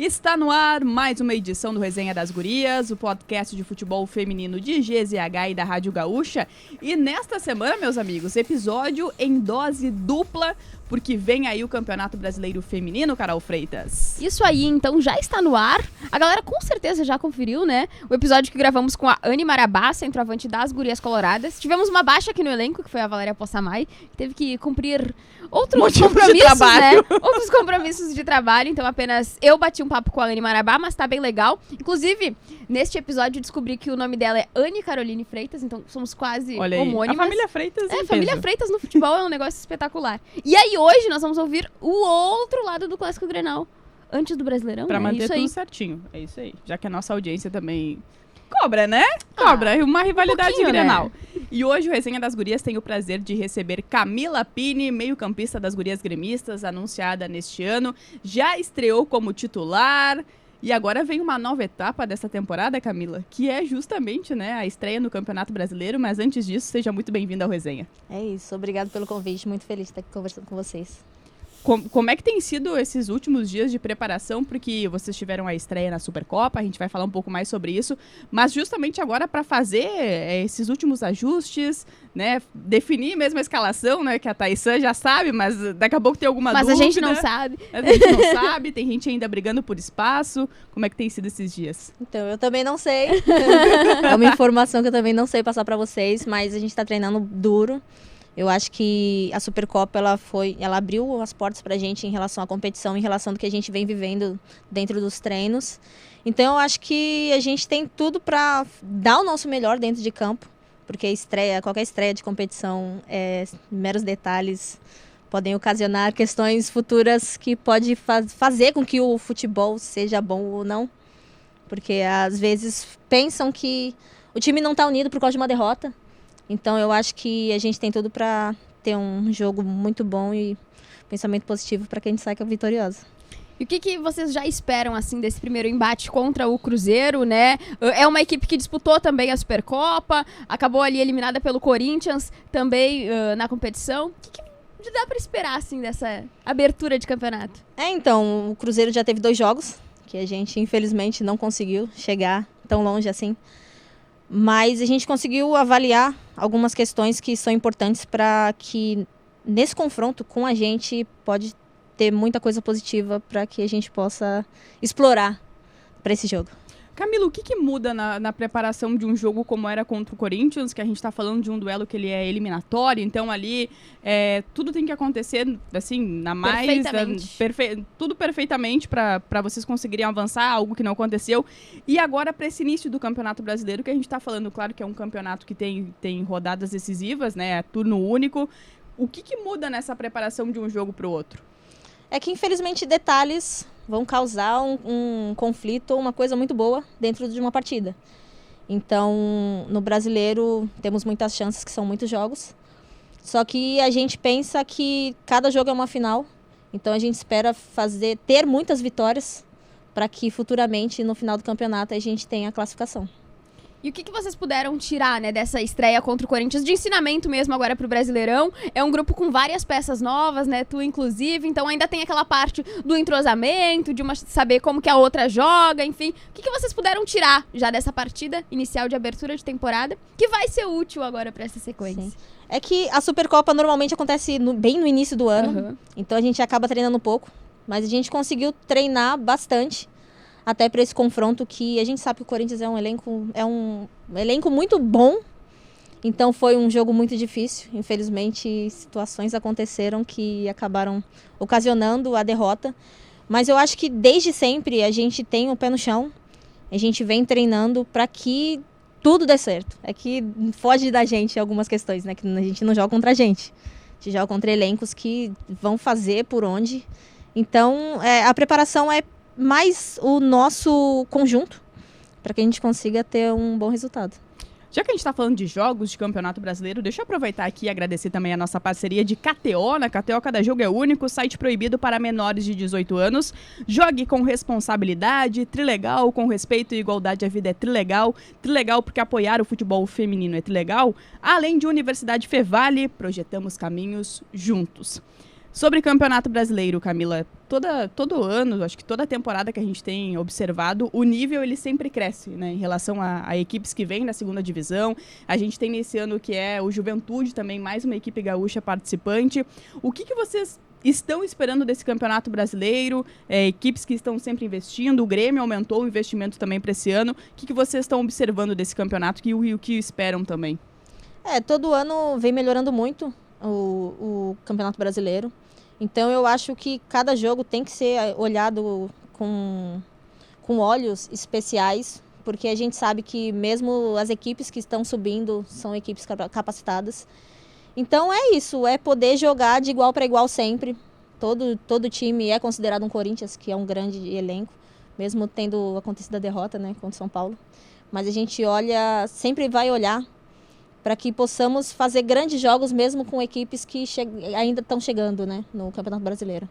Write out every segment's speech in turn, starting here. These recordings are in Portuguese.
Está no ar mais uma edição do Resenha das Gurias, o podcast de futebol feminino de GZH e da Rádio Gaúcha. E nesta semana, meus amigos, episódio em dose dupla, porque vem aí o Campeonato Brasileiro Feminino, Carol Freitas. Isso aí, então já está no ar. A galera com certeza já conferiu, né? O episódio que gravamos com a Anny Marabá, centroavante das Gurias Coloradas. Tivemos uma baixa aqui no elenco, que foi a Valéria Possamay, que teve que cumprir outros compromissos, né? Outros compromissos de trabalho. Então apenas eu bati um papo com a Anny Marabá, mas tá bem legal. Inclusive, neste episódio eu descobri que o nome dela é Anny Caroline Freitas, então somos quase homônimas. A família Freitas a família Freitas no futebol é um negócio espetacular. E aí hoje nós vamos ouvir o outro lado do Clássico Grenal, antes do Brasileirão. Pra manter tudo certinho, é isso aí. Já que a nossa audiência também cobra, né? Cobra, uma rivalidade Grenal. Né? E hoje o Resenha das Gurias tem o prazer de receber Camila Pini, meio-campista das Gurias Gremistas, anunciada neste ano. Já estreou como titular. E agora vem uma nova etapa dessa temporada, Camila, que é justamente, né, a estreia no Campeonato Brasileiro, mas antes disso, seja muito bem-vinda ao Resenha. É isso, obrigado pelo convite, muito feliz de estar aqui conversando com vocês. Como é que tem sido esses últimos dias de preparação, porque vocês tiveram a estreia na Supercopa, a gente vai falar um pouco mais sobre isso, mas justamente agora para fazer esses últimos ajustes, né, definir mesmo a escalação, né, que a Thaísa já sabe, mas daqui a pouco tem alguma dúvida. Mas a gente não sabe. A gente não sabe, tem gente ainda brigando por espaço. Como é que tem sido esses dias? Então, eu também não sei. É uma informação que eu também não sei passar para vocês, mas a gente está treinando duro. Eu acho que a Supercopa ela abriu as portas para a gente em relação à competição, em relação do que a gente vem vivendo dentro dos treinos. Então eu acho que a gente tem tudo para dar o nosso melhor dentro de campo, porque qualquer estreia de competição, meros detalhes podem ocasionar questões futuras que pode fazer com que o futebol seja bom ou não. Porque às vezes pensam que o time não está unido por causa de uma derrota. Então eu acho que a gente tem tudo para ter um jogo muito bom e pensamento positivo para que a gente saia vitoriosa. E o que vocês já esperam assim desse primeiro embate contra o Cruzeiro, né? É uma equipe que disputou também a Supercopa, acabou ali eliminada pelo Corinthians também na competição. O que dá para esperar assim dessa abertura de campeonato? Então, o Cruzeiro já teve 2 jogos, que a gente infelizmente não conseguiu chegar tão longe assim. Mas a gente conseguiu avaliar algumas questões que são importantes para que nesse confronto com a gente pode ter muita coisa positiva para que a gente possa explorar para esse jogo. Camila, o que muda na preparação de um jogo como era contra o Corinthians, que a gente está falando de um duelo que ele é eliminatório, então ali tudo tem que acontecer assim, na mais... tudo perfeitamente para vocês conseguirem avançar, algo que não aconteceu. E agora para esse início do Campeonato Brasileiro, que a gente está falando, claro que é um campeonato que tem rodadas decisivas, né, é turno único. O que muda nessa preparação de um jogo para o outro? É que infelizmente detalhes vão causar um conflito ou uma coisa muito boa dentro de uma partida. Então, no Brasileiro, temos muitas chances, que são muitos jogos. Só que a gente pensa que cada jogo é uma final. Então, a gente espera ter muitas vitórias para que futuramente, no final do campeonato, a gente tenha a classificação. E o que vocês puderam tirar, né, dessa estreia contra o Corinthians, de ensinamento mesmo agora pro Brasileirão? É um grupo com várias peças novas, né, tu inclusive, então ainda tem aquela parte do entrosamento, de saber como que a outra joga, enfim. O que vocês puderam tirar já dessa partida inicial de abertura de temporada, que vai ser útil agora para essa sequência? Sim. É que a Supercopa normalmente acontece bem no início do ano, então a gente acaba treinando pouco, mas a gente conseguiu treinar bastante, até para esse confronto, que a gente sabe que o Corinthians é um elenco muito bom. Então foi um jogo muito difícil. Infelizmente, situações aconteceram que acabaram ocasionando a derrota. Mas eu acho que desde sempre a gente tem o pé no chão. A gente vem treinando para que tudo dê certo. É que foge da gente algumas questões, né? Que a gente não joga contra a gente. A gente joga contra elencos que vão fazer por onde. Então, a preparação é mais o nosso conjunto, para que a gente consiga ter um bom resultado. Já que a gente está falando de jogos de Campeonato Brasileiro, deixa eu aproveitar aqui e agradecer também a nossa parceria de KTO. Na KTO, cada jogo é único, site proibido para menores de 18 anos. Jogue com responsabilidade, Trilegal, com respeito e igualdade à vida é Trilegal. Trilegal porque apoiar o futebol feminino é Trilegal. Além de Universidade Fevale, projetamos caminhos juntos. Sobre Campeonato Brasileiro, Camila, todo ano, acho que toda temporada que a gente tem observado, o nível ele sempre cresce, né, em relação a equipes que vêm da segunda divisão. A gente tem nesse ano que é o Juventude também, mais uma equipe gaúcha participante. O que vocês estão esperando desse Campeonato Brasileiro? Equipes que estão sempre investindo, o Grêmio aumentou o investimento também para esse ano. O que vocês estão observando desse campeonato e o que esperam também? Todo ano vem melhorando muito o Campeonato Brasileiro. Então eu acho que cada jogo tem que ser olhado com olhos especiais, porque a gente sabe que mesmo as equipes que estão subindo são equipes capacitadas. Então é isso, é poder jogar de igual para igual sempre. Todo time é considerado um Corinthians, que é um grande elenco, mesmo tendo acontecido a derrota, né, contra o São Paulo. Mas a gente sempre vai olhar para que possamos fazer grandes jogos mesmo com equipes que ainda estão chegando, né, no Campeonato Brasileiro.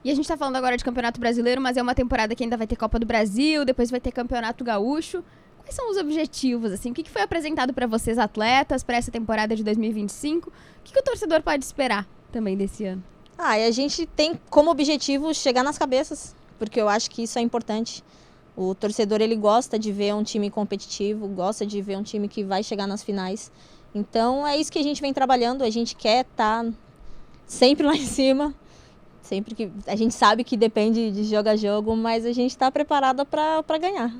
E a gente está falando agora de Campeonato Brasileiro, mas é uma temporada que ainda vai ter Copa do Brasil, depois vai ter Campeonato Gaúcho. Quais são os objetivos, assim? O que foi apresentado para vocês, atletas, para essa temporada de 2025? O que o torcedor pode esperar também desse ano? E a gente tem como objetivo chegar nas cabeças, porque eu acho que isso é importante. O torcedor, ele gosta de ver um time competitivo, gosta de ver um time que vai chegar nas finais. Então, é isso que a gente vem trabalhando. A gente quer estar sempre lá em cima. Sempre que a gente sabe que depende de jogo a jogo, mas a gente está preparada para ganhar.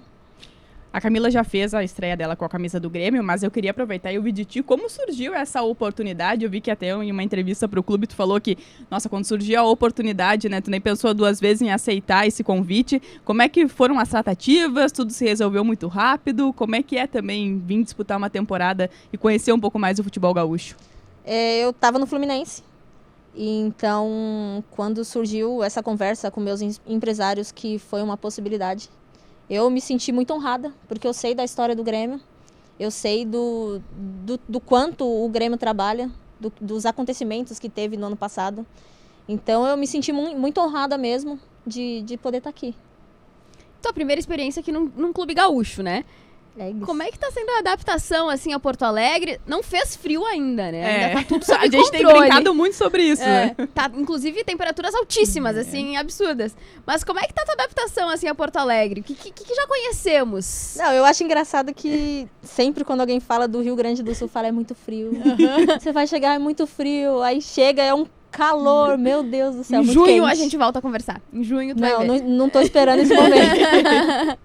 A Camila já fez a estreia dela com a camisa do Grêmio, mas eu queria aproveitar e ouvir de ti como surgiu essa oportunidade. Eu vi que até em uma entrevista para o clube tu falou que, nossa, quando surgiu a oportunidade, né, tu nem pensou duas vezes em aceitar esse convite. Como é que foram as tratativas? Tudo se resolveu muito rápido? Como é que é também vir disputar uma temporada e conhecer um pouco mais o futebol gaúcho? Eu estava no Fluminense. Então, quando surgiu essa conversa com meus empresários, que foi uma possibilidade, eu me senti muito honrada, porque eu sei da história do Grêmio, eu sei do quanto o Grêmio trabalha, dos acontecimentos que teve no ano passado. Então eu me senti muito honrada mesmo de poder estar aqui. Tua primeira experiência aqui num clube gaúcho, né? Como é que tá sendo a adaptação, assim, a Porto Alegre? Não fez frio ainda, né? Ainda tá tudo sob controle. A gente tem brincado muito sobre isso, né? Tá, inclusive, temperaturas altíssimas, assim, absurdas. Mas como é que tá a tua adaptação, assim, a Porto Alegre? O que já conhecemos? Não, eu acho engraçado que sempre quando alguém fala do Rio Grande do Sul, fala é muito frio. Você vai chegar, é muito frio. Aí chega, é um calor, meu Deus do céu, em muito junho quente. A gente volta a conversar. Em junho tu vai ver. Não tô esperando esse momento.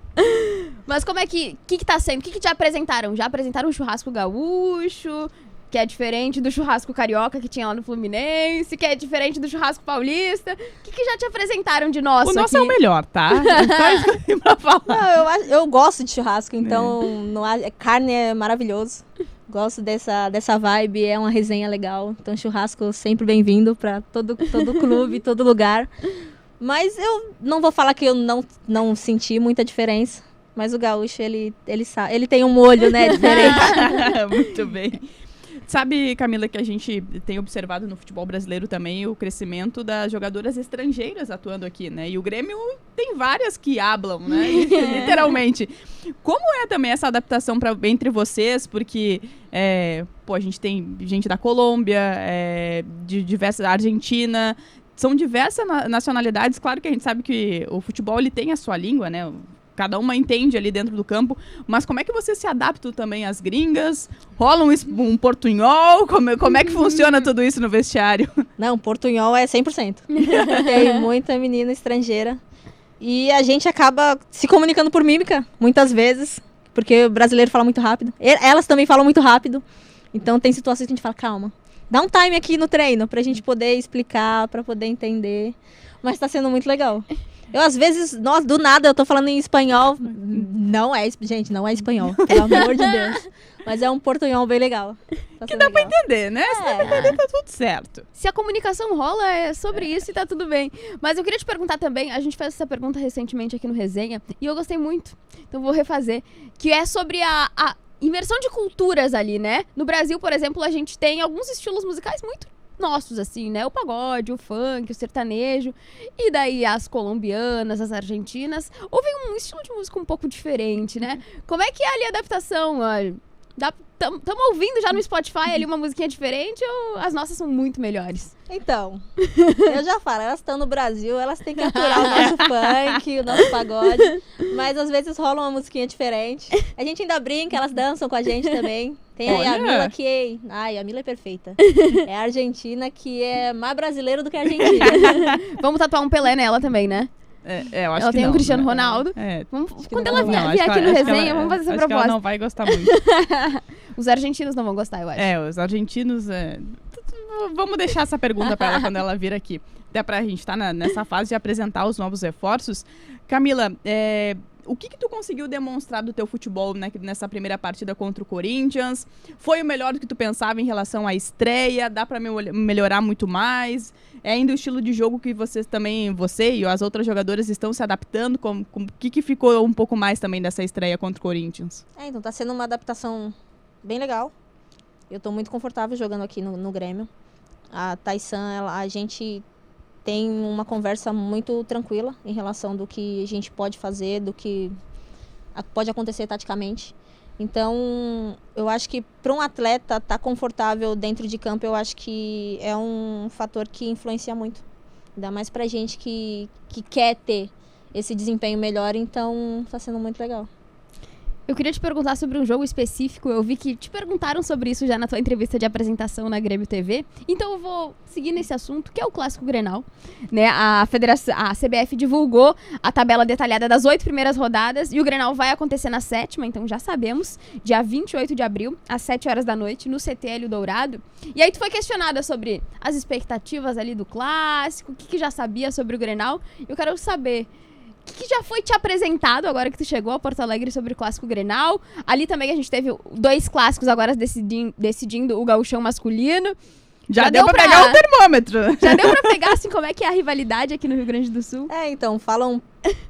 Mas como é que tá sendo? O que te apresentaram? Já apresentaram um churrasco gaúcho, que é diferente do churrasco carioca que tinha lá no Fluminense, que é diferente do churrasco paulista? O que já te apresentaram de nosso aqui? O nosso é o melhor, tá? Pra falar. Não, eu gosto de churrasco, então carne é maravilhoso. Gosto dessa vibe, é uma resenha legal. Então churrasco sempre bem-vindo para todo clube, todo lugar. Mas eu não vou falar que eu não senti muita diferença. Mas o gaúcho, ele tem um molho, né, diferente. Muito bem. Sabe, Camila, que a gente tem observado no futebol brasileiro também o crescimento das jogadoras estrangeiras atuando aqui, né? E o Grêmio tem várias que hablam, né? Literalmente. Como é também essa adaptação entre vocês? Porque, a gente tem gente da Colômbia, de diversas, da Argentina. São diversas nacionalidades. Claro que a gente sabe que o futebol ele tem a sua língua, né? Cada uma entende ali dentro do campo. Mas como é que vocês se adaptam também às gringas? Rola um portunhol? Como é que funciona tudo isso no vestiário? Não, portunhol é 100%. Tem muita menina estrangeira. E a gente acaba se comunicando por mímica, muitas vezes. Porque o brasileiro fala muito rápido. Elas também falam muito rápido. Então tem situações que a gente fala, calma. Dá um time aqui no treino pra gente poder explicar, pra poder entender. Mas tá sendo muito legal. Eu, às vezes, do nada, eu tô falando em espanhol. Gente, não é espanhol. Pelo amor de Deus. Mas é um portunhol bem legal. Tá que dá legal pra entender, né? Se dá pra entender, tá tudo certo. Se a comunicação rola, é sobre isso e tá tudo bem. Mas eu queria te perguntar também, a gente fez essa pergunta recentemente aqui no Resenha, e eu gostei muito, então vou refazer, que é sobre a imersão de culturas ali, né? No Brasil, por exemplo, a gente tem alguns estilos musicais muito nossos, assim, né? O pagode, o funk, o sertanejo. E daí as colombianas, as argentinas. Houve um estilo de música um pouco diferente, né? Como é que é ali a adaptação? Estamos ouvindo já no Spotify ali uma musiquinha diferente ou as nossas são muito melhores? Então, eu já falo, elas estão no Brasil, elas têm que aturar o nosso funk, o nosso pagode, mas às vezes rola uma musiquinha diferente. A gente ainda brinca, elas dançam com a gente também. Tem aí a Mila que... Ai, a Mila é perfeita. É a argentina que é mais brasileira do que a argentina. Vamos tatuar um Pelé nela também, né? Eu acho ela que tem não, um Cristiano Ronaldo. Quando ela vier aqui no resenha, vamos fazer essa proposta. Acho que ela não vai gostar muito. Os argentinos não vão gostar, eu acho. Os argentinos... Vamos deixar essa pergunta pra ela quando ela vir aqui. Até pra gente estar nessa fase de apresentar os novos reforços. Camila, o que tu conseguiu demonstrar do teu futebol nessa primeira partida contra o Corinthians? Foi o melhor do que tu pensava em relação à estreia? Dá pra melhorar muito mais? É ainda o estilo de jogo que você e as outras jogadoras estão se adaptando? O que ficou um pouco mais também dessa estreia contra o Corinthians? Então tá sendo uma adaptação bem legal. Eu tô muito confortável jogando aqui no Grêmio. A Taissan, a gente tem uma conversa muito tranquila em relação do que a gente pode fazer, do que pode acontecer taticamente. Então, eu acho que para um atleta estar confortável dentro de campo, eu acho que é um fator que influencia muito. Ainda mais pra gente que quer ter esse desempenho melhor, então está sendo muito legal. Eu queria te perguntar sobre um jogo específico. Eu vi que te perguntaram sobre isso já na tua entrevista de apresentação na Grêmio TV. Então eu vou seguir nesse assunto, que é o Clássico Grenal. Né? A CBF divulgou a tabela detalhada das 8 primeiras rodadas e o Grenal vai acontecer na 7ª, então já sabemos, dia 28 de abril, às 7 horas da noite, no CT Hélio Dourado. E aí tu foi questionada sobre as expectativas ali do Clássico, o que já sabia sobre o Grenal. Eu quero saber... O que já foi te apresentado agora que tu chegou a Porto Alegre sobre o Clássico Grenal? Ali também a gente teve 2 clássicos agora decidindo o gauchão masculino. Já deu pra pegar o termômetro. Já deu pra pegar, assim, como é que é a rivalidade aqui no Rio Grande do Sul? Então, falam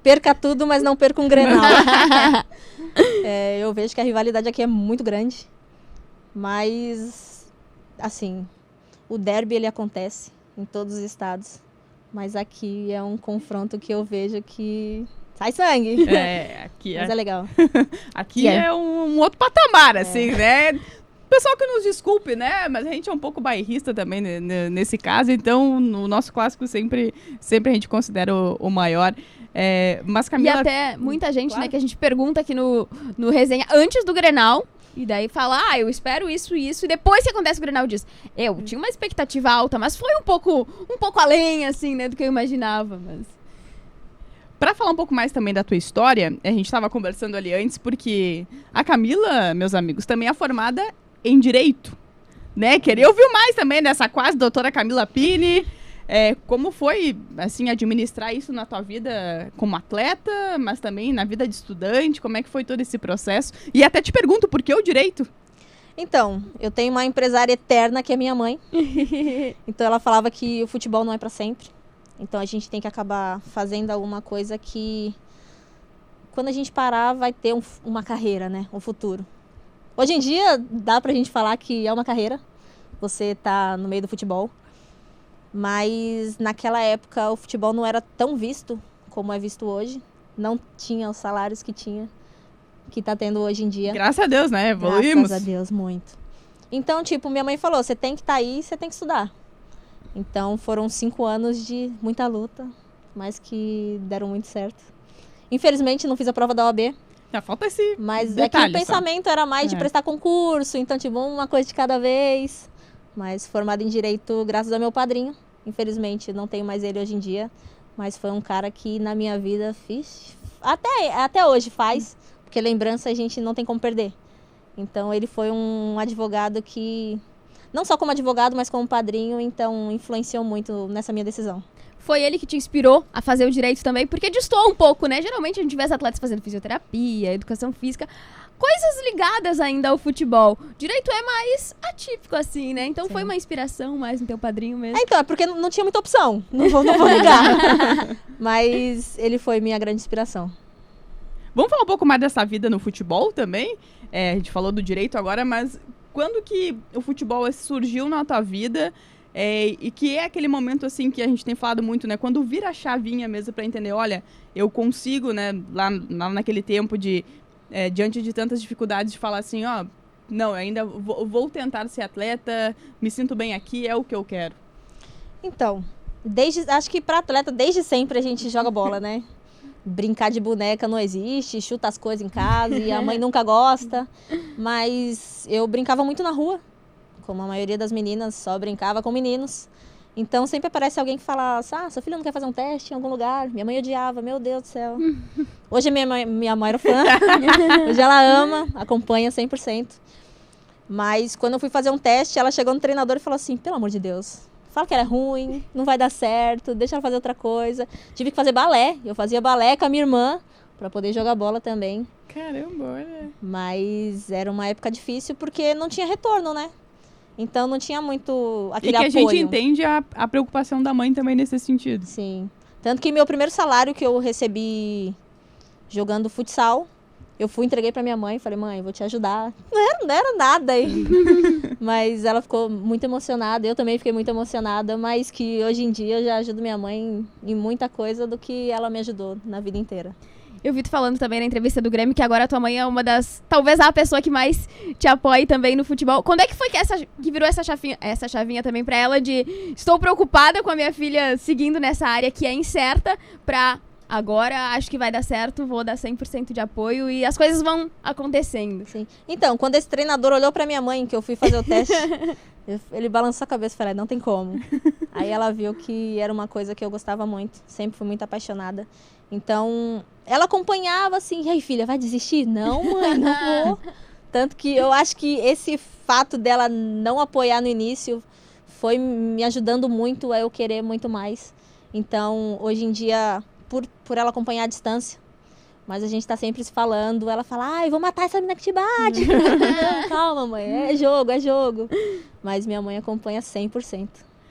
perca tudo, mas não perca um Grenal. Eu vejo que a rivalidade aqui é muito grande. Mas, assim, o derby ele acontece em todos os estados. Mas aqui é um confronto que eu vejo que sai sangue. Aqui Mas é legal. Aqui é um outro patamar, assim, né? Pessoal que nos desculpe, né? Mas a gente é um pouco bairrista também nesse caso. Então, no nosso clássico sempre a gente considera o maior. Mas Camila... E até muita gente, claro, né, que a gente pergunta aqui no resenha antes do Grenal. E daí fala, eu espero isso e isso. E depois que acontece o Grenal diz, eu tinha uma expectativa alta, mas foi um pouco além, assim, né, do que eu imaginava. Mas... Pra falar um pouco mais também da tua história, a gente estava conversando ali antes, porque a Camila, meus amigos, também é formada em Direito, né? Queria ouvir mais também dessa quase doutora Camila Pini. Como foi, assim, administrar isso na tua vida como atleta, mas também na vida de estudante? Como é que foi todo esse processo? E até te pergunto, por que o direito? Então, eu tenho uma empresária eterna que é minha mãe. Então ela falava que o futebol não é para sempre. Então a gente tem que acabar fazendo alguma coisa que, quando a gente parar, vai ter uma carreira, né? Um futuro. Hoje em dia, dá pra gente falar que é uma carreira. Você tá no meio do futebol. Mas naquela época o futebol não era tão visto como é visto hoje. Não tinha os salários que tá tendo hoje em dia. Graças a Deus, né? Evoluímos. Graças a Deus, muito. Então, minha mãe falou, você tem que estar aí, você tem que estudar. Então foram 5 anos de muita luta, mas que deram muito certo. Infelizmente não fiz a prova da OAB. Já falta esse mas detalhe, é que o pensamento era mais de prestar concurso, então uma coisa de cada vez. Mas formado em Direito graças ao meu padrinho. Infelizmente, não tenho mais ele hoje em dia. Mas foi um cara que na minha vida fiz. Até hoje faz. Porque lembrança a gente não tem como perder. Então ele foi um advogado que... Não só como advogado, mas como padrinho. Então influenciou muito nessa minha decisão. Foi ele que te inspirou a fazer o direito também? Porque destoou um pouco, né? Geralmente a gente vê as atletas fazendo fisioterapia, educação física... Coisas ligadas ainda ao futebol. Direito é mais atípico, assim, né? Então foi uma inspiração mais no teu padrinho mesmo. Então, é porque não tinha muita opção. Não vou negar. Mas ele foi minha grande inspiração. Vamos falar um pouco mais dessa vida no futebol também? A gente falou do direito agora, mas quando que o futebol surgiu na tua vida? E que é aquele momento, assim, que a gente tem falado muito, né? Quando vira a chavinha mesmo pra entender, olha, eu consigo, né? Lá naquele tempo diante de tantas dificuldades, de falar assim, não, eu ainda vou tentar ser atleta, me sinto bem aqui, é o que eu quero? Então, acho que para atleta, desde sempre a gente joga bola, né? Brincar de boneca não existe, chuta as coisas em casa e a mãe nunca gosta. Mas eu brincava muito na rua, como a maioria das meninas só brincava com meninos. Então sempre aparece alguém que fala, sua filha não quer fazer um teste em algum lugar? Minha mãe odiava, meu Deus do céu. Hoje minha mãe era fã, hoje ela ama, acompanha 100%. Mas quando eu fui fazer um teste, ela chegou no treinador e falou assim, pelo amor de Deus, fala que ela é ruim, não vai dar certo, deixa ela fazer outra coisa. Tive que fazer balé, eu fazia balé com a minha irmã, para poder jogar bola também. Caramba, olha. Mas era uma época difícil porque não tinha retorno, né? Então não tinha muito aquele apoio. E que a gente entende a preocupação da mãe também nesse sentido. Sim. Tanto que meu primeiro salário que eu recebi jogando futsal, eu entreguei pra minha mãe, falei, mãe, vou te ajudar. Não era nada aí. Mas ela ficou muito emocionada, eu também fiquei muito emocionada, mas que hoje em dia eu já ajudo minha mãe em muita coisa do que ela me ajudou na vida inteira. Eu vi tu falando também na entrevista do Grêmio que agora a tua mãe é uma das, talvez a pessoa que mais te apoie também no futebol. Quando é que foi que virou essa chavinha também pra ela de estou preocupada com a minha filha seguindo nessa área que é incerta pra agora acho que vai dar certo, vou dar 100% de apoio e as coisas vão acontecendo. Sim. Então, quando esse treinador olhou pra minha mãe que eu fui fazer o teste, ele balançou a cabeça e falou, não tem como. Aí ela viu que era uma coisa que eu gostava muito, sempre fui muito apaixonada. Então, ela acompanhava assim, e aí filha, vai desistir? Não, mãe, não vou. Tanto que eu acho que esse fato dela não apoiar no início foi me ajudando muito a eu querer muito mais. Então, hoje em dia, por ela acompanhar a distância, mas a gente tá sempre se falando, ela fala, ai, vou matar essa menina que te bate. Não, calma, mãe, é jogo. Mas minha mãe acompanha 100%.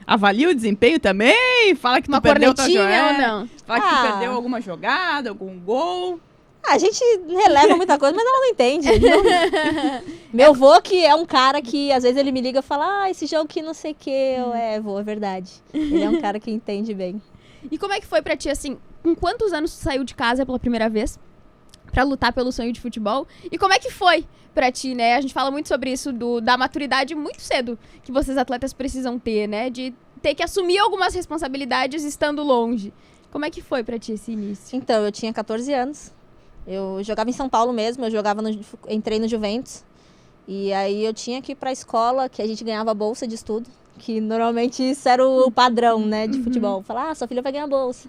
Avalia o desempenho também? Fala que tu perdeu tua jogada ou não? Fala que tu perdeu alguma jogada, algum gol. A gente releva muita coisa, mas ela não entende. Meu avô, que é um cara que às vezes ele me liga e fala, esse jogo que não sei o que. Vô, é verdade. Ele é um cara que entende bem. E como é que foi pra ti, assim, com quantos anos tu saiu de casa pela primeira vez pra lutar pelo sonho de futebol? E como é que foi pra ti, né? A gente fala muito sobre isso da maturidade muito cedo que vocês atletas precisam ter, né? De ter que assumir algumas responsabilidades estando longe. Como é que foi pra ti esse início? Então, eu tinha 14 anos. Eu jogava em São Paulo mesmo, entrei no Juventus. E aí eu tinha que ir pra escola, que a gente ganhava bolsa de estudo. Que normalmente isso era o padrão, né, de futebol. Falar, sua filha vai ganhar bolsa.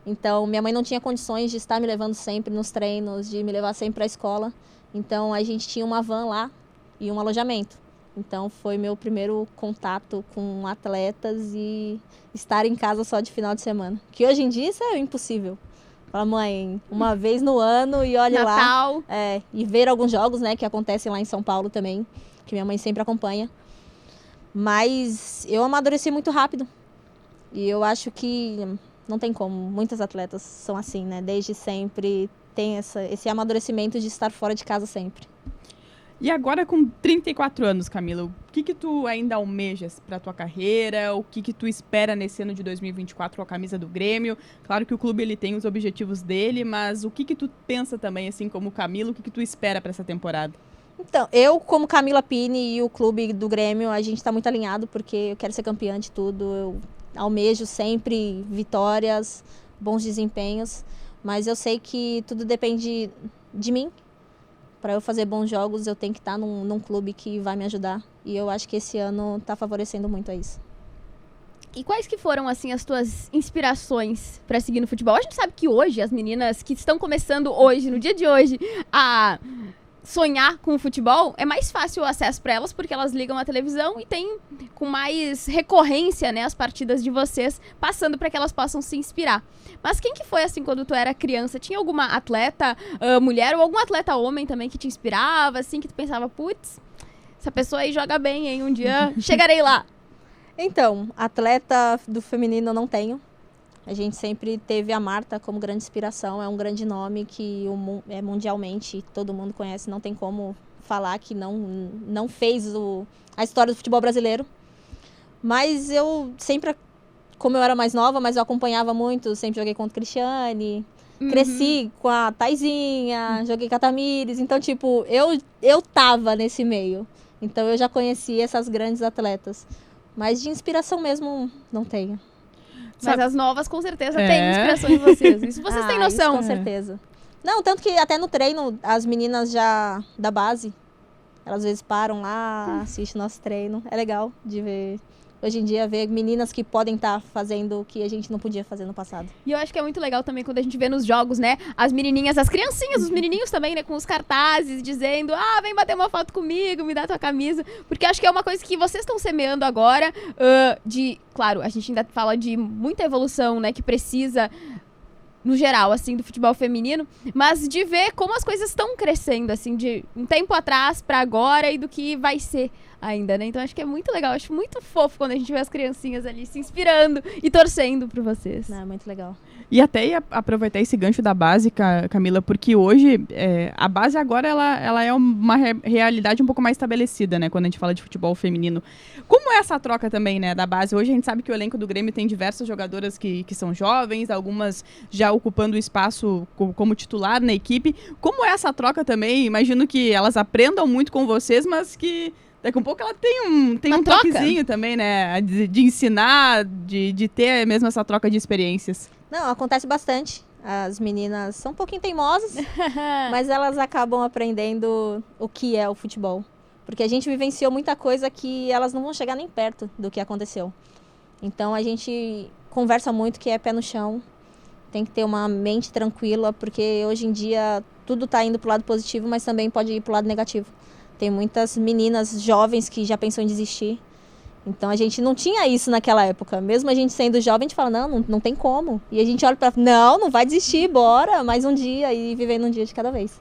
Então, minha mãe não tinha condições de estar me levando sempre nos treinos, de me levar sempre pra escola. Então, a gente tinha uma van lá e um alojamento. Então, foi meu primeiro contato com atletas e estar em casa só de final de semana. Que hoje em dia isso é impossível. Fala, mãe, uma vez no ano e olha Natal. Lá. E ver alguns jogos, né, que acontecem lá em São Paulo também, que minha mãe sempre acompanha. Mas eu amadureci muito rápido. E eu acho que não tem como. Muitas atletas são assim, né? Desde sempre tem esse amadurecimento de estar fora de casa sempre. E agora com 34 anos, Camila, o que tu ainda almejas para tua carreira? O que tu espera nesse ano de 2024 com a camisa do Grêmio? Claro que o clube ele tem os objetivos dele, mas o que tu pensa também, assim como Camila, o que tu espera para essa temporada? Então, eu como Camila Pini e o clube do Grêmio, a gente está muito alinhado porque eu quero ser campeã de tudo. Eu almejo sempre vitórias, bons desempenhos, mas eu sei que tudo depende de mim. Para eu fazer bons jogos, eu tenho que estar num clube que vai me ajudar. E eu acho que esse ano está favorecendo muito a isso. E quais que foram, assim, as tuas inspirações para seguir no futebol? A gente sabe que hoje, as meninas que estão começando hoje, no dia de hoje, a sonhar com o futebol, é mais fácil o acesso para elas, porque elas ligam a televisão e tem com mais recorrência, né, as partidas de vocês, passando para que elas possam se inspirar. Mas quem que foi, assim, quando tu era criança? Tinha alguma atleta mulher ou algum atleta homem também que te inspirava, assim, que tu pensava, putz, essa pessoa aí joga bem, hein, um dia chegarei lá. Então, atleta do feminino eu não tenho. A gente sempre teve a Marta como grande inspiração, é um grande nome que mundialmente todo mundo conhece, não tem como falar que não fez a história do futebol brasileiro. Mas eu sempre, como eu era mais nova, mas eu acompanhava muito, sempre joguei contra o Cristiane, cresci com a Taizinha, joguei com a Tamires, então, tipo, eu tava nesse meio. Então, eu já conheci essas grandes atletas. Mas de inspiração mesmo, não tenho. Mas as novas, com certeza, têm inspiração em vocês. Isso vocês têm noção. Isso, com certeza. Não, tanto que até no treino, as meninas já da base, elas às vezes param lá, assistem nosso treino. É legal de ver, hoje em dia, ver meninas que podem estar fazendo o que a gente não podia fazer no passado. E eu acho que é muito legal também quando a gente vê nos jogos, né, as menininhas, as criancinhas, os menininhos também, né, com os cartazes dizendo, vem bater uma foto comigo, me dá tua camisa. Porque acho que é uma coisa que vocês estão semeando agora, claro, a gente ainda fala de muita evolução, né, que precisa, no geral, assim, do futebol feminino, mas de ver como as coisas estão crescendo, assim, de um tempo atrás pra agora e do que vai ser ainda, né? Então acho que é muito legal, acho muito fofo quando a gente vê as criancinhas ali se inspirando e torcendo por vocês. É muito legal. E até ia aproveitar esse gancho da base, Camila, porque hoje a base agora ela é uma realidade um pouco mais estabelecida, né? Quando a gente fala de futebol feminino. Como é essa troca também, né, da base? Hoje a gente sabe que o elenco do Grêmio tem diversas jogadoras que são jovens, algumas já ocupando o espaço como titular na equipe. Como é essa troca também? Imagino que elas aprendam muito com vocês, mas que daqui a pouco ela tem um toquezinho também, né? De ensinar, de ter mesmo essa troca de experiências. Não, acontece bastante. As meninas são um pouquinho teimosas, mas elas acabam aprendendo o que é o futebol. Porque a gente vivenciou muita coisa que elas não vão chegar nem perto do que aconteceu. Então a gente conversa muito que é pé no chão. Tem que ter uma mente tranquila, porque hoje em dia tudo está indo pro lado positivo, mas também pode ir pro lado negativo. Tem muitas meninas jovens que já pensam em desistir. Então a gente não tinha isso naquela época. Mesmo a gente sendo jovem, a gente fala, não tem como. E a gente olha pra, não vai desistir, bora, mais um dia e vivendo um dia de cada vez.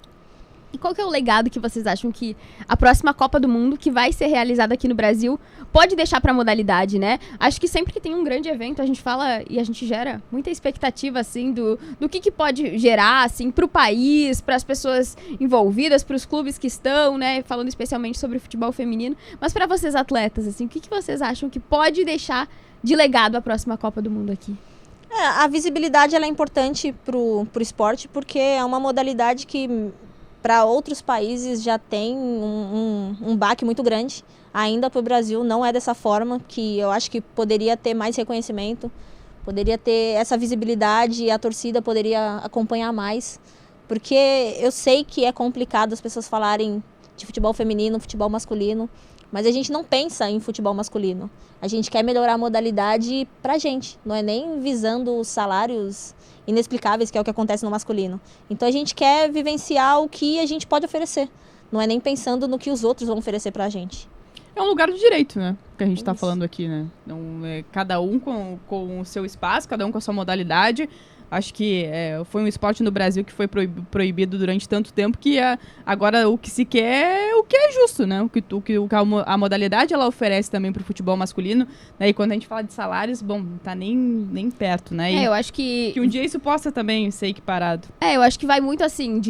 E qual que é o legado que vocês acham que a próxima Copa do Mundo, que vai ser realizada aqui no Brasil, pode deixar para a modalidade, né? Acho que sempre que tem um grande evento, a gente fala e a gente gera muita expectativa, assim, do que pode gerar, assim, para o país, para as pessoas envolvidas, para os clubes que estão, né? Falando especialmente sobre o futebol feminino. Mas para vocês atletas, assim, o que vocês acham que pode deixar de legado a próxima Copa do Mundo aqui? A visibilidade ela é importante pro esporte, porque é uma modalidade que para outros países já tem um baque muito grande. Ainda para o Brasil não é dessa forma, que eu acho que poderia ter mais reconhecimento, poderia ter essa visibilidade e a torcida poderia acompanhar mais. Porque eu sei que é complicado as pessoas falarem de futebol feminino, futebol masculino, mas a gente não pensa em futebol masculino. A gente quer melhorar a modalidade pra gente, não é nem visando os salários inexplicáveis, que é o que acontece no masculino. Então a gente quer vivenciar o que a gente pode oferecer, não é nem pensando no que os outros vão oferecer pra gente. É um lugar de direito, né? Que a gente tá falando aqui, né? Então, cada um com o seu espaço, cada um com a sua modalidade. Acho que foi um esporte no Brasil que foi proibido durante tanto tempo que agora o que se quer é o que é justo, né? O que a modalidade ela oferece também para o futebol masculino. Né? E quando a gente fala de salários, bom, não tá nem perto, né? E eu acho que um dia isso possa também ser equiparado. Eu acho que vai muito assim,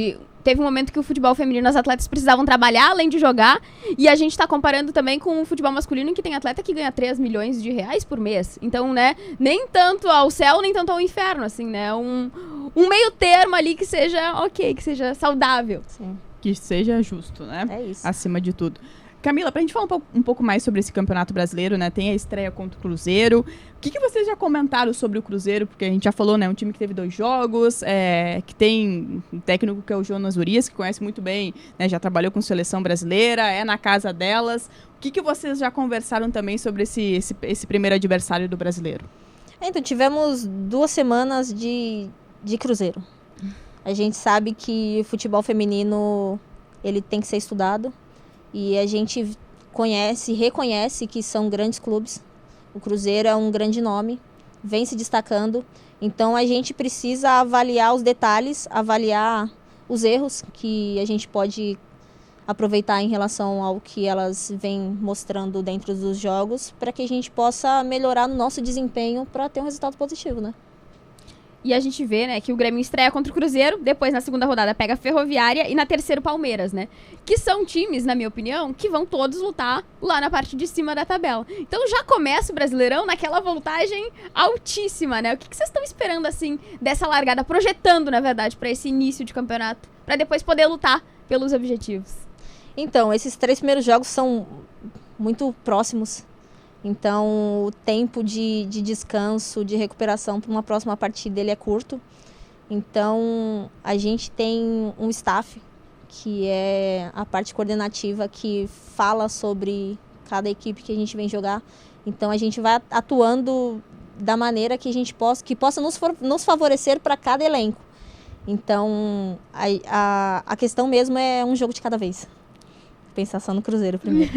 teve um momento que o futebol feminino, as atletas precisavam trabalhar além de jogar, e a gente tá comparando também com o futebol masculino, em que tem atleta que ganha 3 milhões de reais por mês. Então, né, nem tanto ao céu, nem tanto ao inferno, assim, né, um meio termo ali que seja ok, que seja saudável. Sim. Que seja justo, né? É isso. Acima de tudo. Camila, pra gente falar um pouco mais sobre esse Campeonato Brasileiro, né? Tem a estreia contra o Cruzeiro. O que vocês já comentaram sobre o Cruzeiro? Porque a gente já falou, né? Um time que teve 2 jogos, que tem um técnico que é o Jonas Urias, que conhece muito bem, né? Já trabalhou com seleção brasileira, é na casa delas. O que vocês já conversaram também sobre esse primeiro adversário do Brasileiro? Então, tivemos 2 semanas de Cruzeiro. A gente sabe que o futebol feminino, ele tem que ser estudado. E a gente reconhece que são grandes clubes. O Cruzeiro é um grande nome, vem se destacando. Então a gente precisa avaliar os detalhes, avaliar os erros que a gente pode aproveitar em relação ao que elas vêm mostrando dentro dos jogos, para que a gente possa melhorar no nosso desempenho para ter um resultado positivo, né? E a gente vê, né, que o Grêmio estreia contra o Cruzeiro, depois na segunda rodada pega a Ferroviária e na terceira o Palmeiras, né? Que são times, na minha opinião, que vão todos lutar lá na parte de cima da tabela. Então já começa o Brasileirão naquela voltagem altíssima, né? O que vocês estão esperando, assim, dessa largada, projetando, na verdade, para esse início de campeonato, para depois poder lutar pelos objetivos? Então, esses 3 primeiros jogos são muito próximos. Então, o tempo de descanso, de recuperação para uma próxima partida, ele é curto. Então, a gente tem um staff, que é a parte coordenativa, que fala sobre cada equipe que a gente vem jogar. Então, a gente vai atuando da maneira que a gente possa nos favorecer para cada elenco. Então, a questão mesmo é um jogo de cada vez. Pensar só no Cruzeiro primeiro.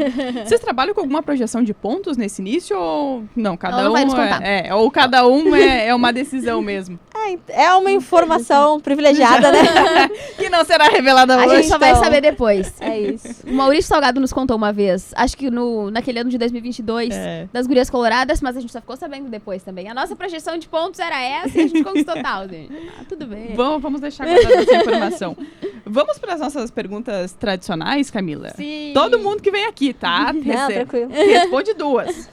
Vocês trabalham com alguma projeção de pontos nesse início ou não? Cada não um vai nos contar. ou cada um é uma decisão mesmo. É uma informação privilegiada, né? Que não será revelada hoje. A gente só vai saber depois. É isso. O Maurício Salgado nos contou uma vez, acho que naquele ano de 2022, das Gurias Coloradas, mas a gente só ficou sabendo depois também. A nossa projeção de pontos era essa e a gente conquistou tal, gente. Tudo bem. Vamos deixar guardada essa informação. Vamos para as nossas perguntas tradicionais, Camila? Sim. Todo mundo que vem aqui, tá? Não, tranquilo. Responde 2.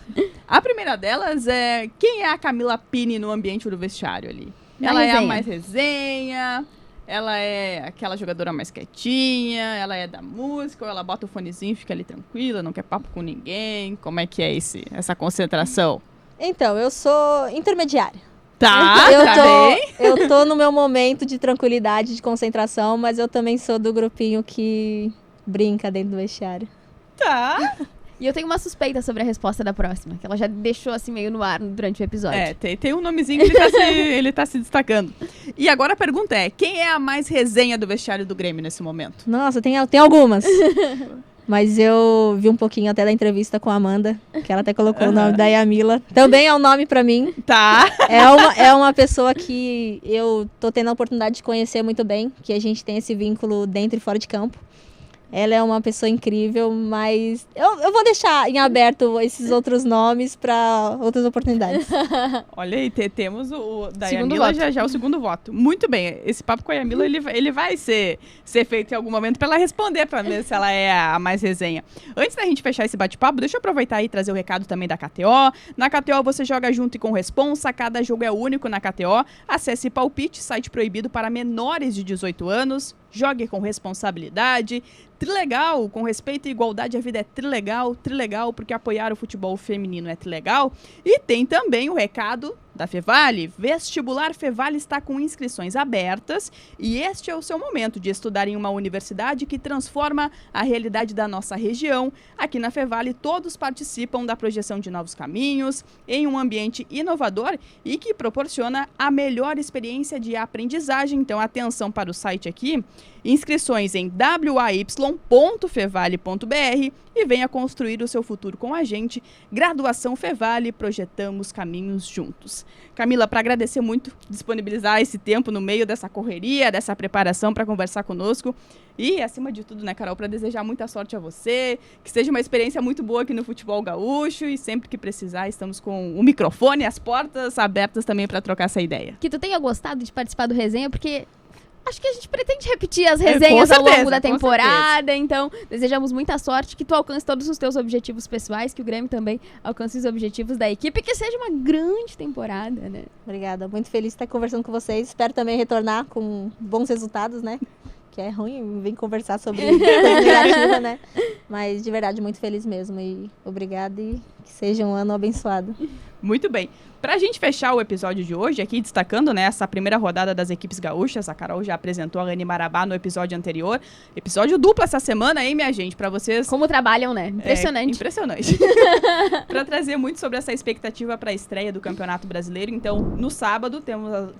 A primeira delas é: quem é a Camila Pini no ambiente do vestiário ali? Ela é a mais resenha, ela é aquela jogadora mais quietinha, ela é da música, ou ela bota o fonezinho e fica ali tranquila, não quer papo com ninguém? Como é que é essa concentração? Então, eu sou intermediária. Tá bem. Eu tô no meu momento de tranquilidade, de concentração, mas eu também sou do grupinho que brinca dentro do vestiário. Tá. E eu tenho uma suspeita sobre a resposta da próxima, que ela já deixou assim meio no ar durante o episódio. Tem um nomezinho que ele tá se destacando. E agora a pergunta é: quem é a mais resenha do vestiário do Grêmio nesse momento? Nossa, tem algumas. Mas eu vi um pouquinho até da entrevista com a Amanda, que ela até colocou o nome da Yamila. Também é um nome pra mim. Tá. É uma pessoa que eu tô tendo a oportunidade de conhecer muito bem, que a gente tem esse vínculo dentro e fora de campo. Ela é uma pessoa incrível, mas eu vou deixar em aberto esses outros nomes para outras oportunidades. Olha aí, temos o da segundo Yamila já o segundo voto. Muito bem, esse papo com a Yamila, ele vai ser feito em algum momento para ela responder, para ver se ela é a mais resenha. Antes da gente fechar esse bate-papo, deixa eu aproveitar e trazer o recado também da KTO. Na KTO você joga junto e com responsa, cada jogo é único na KTO. Acesse Palpite, site proibido para menores de 18 anos. Jogue com responsabilidade. Trilegal, com respeito e igualdade, a vida é trilegal. Trilegal, porque apoiar o futebol feminino é trilegal. E tem também o recado da Fevale. Vestibular Fevale está com inscrições abertas e este é o seu momento de estudar em uma universidade que transforma a realidade da nossa região. Aqui na Fevale, todos participam da projeção de novos caminhos em um ambiente inovador e que proporciona a melhor experiência de aprendizagem. Então, atenção para o site aqui. Inscrições em way.fevale.br e venha construir o seu futuro com a gente. Graduação Fevale, projetamos caminhos juntos. Camila, para agradecer muito, disponibilizar esse tempo no meio dessa correria, dessa preparação para conversar conosco. E, acima de tudo, né, Carol, para desejar muita sorte a você, que seja uma experiência muito boa aqui no futebol gaúcho e sempre que precisar, estamos com o microfone e as portas abertas também para trocar essa ideia. Que tu tenha gostado de participar do resenha, porque acho que a gente pretende repetir as resenhas ao longo da temporada, então desejamos muita sorte, que tu alcance todos os teus objetivos pessoais, que o Grêmio também alcance os objetivos da equipe, que seja uma grande temporada, né? Obrigada, muito feliz de estar conversando com vocês, espero também retornar com bons resultados, né? Que é ruim vir conversar sobre coisa negativa, né? Mas de verdade, muito feliz mesmo e obrigada e que seja um ano abençoado. Muito bem. Pra gente fechar o episódio de hoje, aqui destacando, né, essa primeira rodada das equipes gaúchas, a Carol já apresentou a Anne Marabá no episódio anterior. Episódio duplo essa semana, hein, minha gente? Pra vocês... Como trabalham, né? Impressionante. Impressionante. Pra trazer muito sobre essa expectativa pra estreia do Campeonato Brasileiro. Então, no sábado,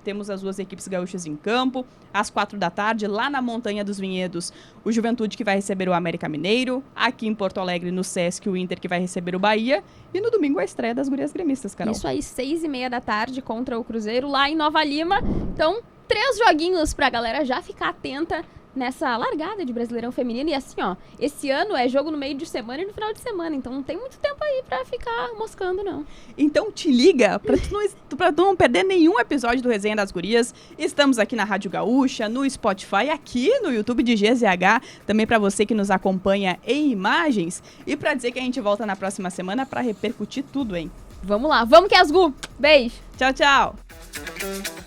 temos as duas equipes gaúchas em campo. Às 16h, lá na Montanha dos Vinhedos, o Juventude que vai receber o América Mineiro. Aqui em Porto Alegre, no Sesc, o Inter que vai receber o Bahia. E no domingo, a estreia das Gurias Gremistas, Carol. Isso aí, 6h30 contra o Cruzeiro, lá em Nova Lima. Então, 3 joguinhos pra galera já ficar atenta nessa largada de Brasileirão Feminino. E assim, ó, esse ano é jogo no meio de semana e no final de semana, então não tem muito tempo aí pra ficar moscando, não. Então te liga pra tu não perder nenhum episódio do Resenha das Gurias. Estamos aqui na Rádio Gaúcha, no Spotify, aqui no YouTube de GZH, também pra você que nos acompanha em imagens. E pra dizer que a gente volta na próxima semana pra repercutir tudo, hein? Vamos lá, vamos que é as Gu! Beijo! Tchau, tchau!